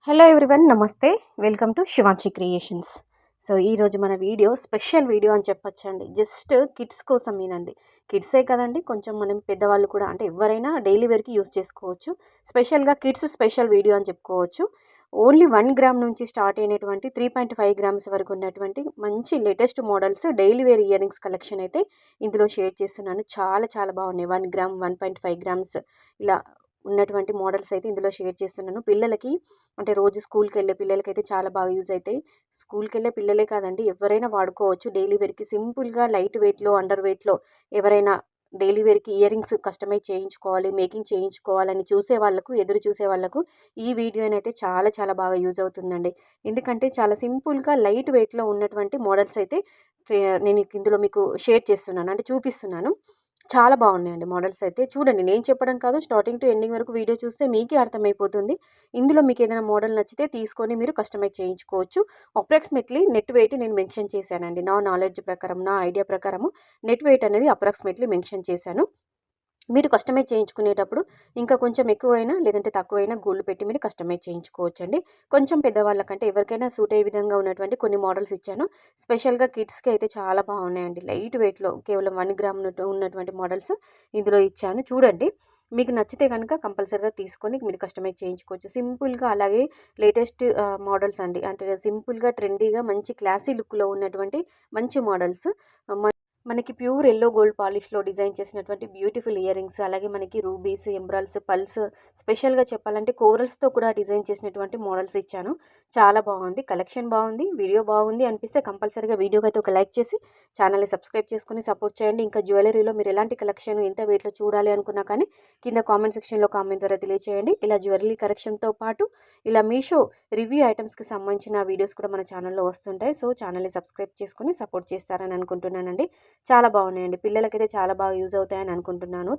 Hello everyone, నమస్తే. Welcome to Shivanshi creations. So ఈరోజు మన వీడియో స్పెషల్ వీడియో అని చెప్పొచ్చండి. Just kids కోసమేనండి. కిడ్సే కదండి, కొంచెం మనం పెద్దవాళ్ళు కూడా అంటే ఎవరైనా డైలీ వేర్కి యూస్ చేసుకోవచ్చు. స్పెషల్గా కిడ్స్ స్పెషల్ వీడియో అని చెప్పుకోవచ్చు. ఓన్లీ 1 గ్రామ్ నుంచి స్టార్ట్ అయినటువంటి 3.5 గ్రామ్స్ వరకు ఉన్నటువంటి మంచి latest models daily wear ear rings collection అయితే ఇందులో షేర్ చేస్తున్నాను. చాలా చాలా బాగున్నాయి. 1 గ్రామ్, 1.5 గ్రామ్స్ ఇలా ఉన్నటువంటి మోడల్స్ అయితే ఇందులో షేర్ చేస్తున్నాను. పిల్లలకి అంటే రోజు స్కూల్కి వెళ్ళే పిల్లలకైతే చాలా బాగా యూజ్ అవుతాయి. స్కూల్కి వెళ్ళే పిల్లలే కాదండి, ఎవరైనా వాడుకోవచ్చు. డైలీ వేర్కి సింపుల్గా లైట్ వెయిట్లో, అండర్ వెయిట్లో ఎవరైనా డైలీ వేర్కి ఇయర్ రింగ్స్ కస్టమైజ్ చేయించుకోవాలి, మేకింగ్ చేయించుకోవాలని చూసే వాళ్ళకు, ఎదురు చూసే వాళ్ళకు ఈ వీడియోనైతే చాలా చాలా బాగా యూజ్ అవుతుందండి. ఎందుకంటే చాలా సింపుల్గా లైట్ వెయిట్లో ఉన్నటువంటి మోడల్స్ అయితే నేను ఇందులో మీకు షేర్ చేస్తున్నాను, అంటే చూపిస్తున్నాను. చాలా బాగున్నాయండి మోడల్స్ అయితే. చూడండి, నేను చెప్పడం కాదు, స్టార్టింగ్ టు ఎండింగ్ వరకు వీడియో చూస్తే మీకే అర్థమైపోతుంది. ఇందులో మీకు ఏదైనా మోడల్ నచ్చితే తీసుకొని మీరు కస్టమైజ్ చేయించుకోవచ్చు. అప్రాక్సిమేట్లీ నెట్ వెయిట్ నేను మెన్షన్ చేశానండి. నా నాలెడ్జ్ ప్రకారం, నా ఐడియా ప్రకారము నెట్ వెయిట్ అనేది అప్రాక్సిమేట్లీ మెన్షన్ చేశాను. మీరు కస్టమైజ్ చేయించుకునేటప్పుడు ఇంకా కొంచెం ఎక్కువైనా లేదంటే తక్కువైనా గోల్డ్ పెట్టి మీరు కస్టమైజ్ చేయించుకోవచ్చండి. కొంచెం పెద్దవాళ్ళకంటే ఎవరికైనా సూట్ అయ్యే విధంగా ఉన్నటువంటి కొన్ని మోడల్స్ ఇచ్చాను. స్పెషల్గా కిడ్స్కి అయితే చాలా బాగున్నాయండి. లైట్ వెయిట్లో కేవలం 1 గ్రామ్ ఉన్నటువంటి మోడల్స్ ఇందులో ఇచ్చాను. చూడండి, మీకు నచ్చితే కనుక కంపల్సరీగా తీసుకొని మీరు కస్టమైజ్ చేయించుకోవచ్చు. సింపుల్గా అలాగే లేటెస్ట్ మోడల్స్ అండి. అంటే సింపుల్గా ట్రెండీగా మంచి క్లాసీ లుక్లో ఉన్నటువంటి మంచి మోడల్స్. మనకి ప్యూర్ ఎల్లో గోల్డ్ పాలిష్లో డిజైన్ చేసినటువంటి బ్యూటిఫుల్ ఇయర్ రింగ్స్, అలాగే మనకి రూబీస్, ఎంబ్రాల్స్, పల్స్, స్పెషల్గా చెప్పాలంటే కోరల్స్తో కూడా డిజైన్ చేసినటువంటి మోడల్స్ ఇచ్చాను. చాలా బాగుంది, కలెక్షన్ బాగుంది, వీడియో బాగుంది అనిపిస్తే కంపల్సరీగా వీడియోకి అయితే ఒక లైక్ చేసి ఛానల్ని సబ్స్క్రైబ్ చేసుకుని సపోర్ట్ చేయండి. ఇంకా జ్యువెలరీలో మీరు ఎలాంటి కలెక్షన్ ఎంత వెయిట్లో చూడాలి అనుకున్నా కానీ కింద కామెంట్ సెక్షన్లో కామెంట్ ద్వారా తెలియచేయండి. ఇలా జ్యువెలరీ కలెక్షన్తో పాటు ఇలా మీషో రివ్యూ ఐటమ్స్కి సంబంధించిన వీడియోస్ కూడా మన ఛానల్లో వస్తుంటాయి. సో ఛానల్ని సబ్స్క్రైబ్ చేసుకుని సపోర్ట్ చేస్తారని అనుకుంటున్నానండి. చాలా బాగున్నాయండి. పిల్లలకైతే చాలా బాగా యూజ్ అవుతాయని అనుకుంటున్నాను.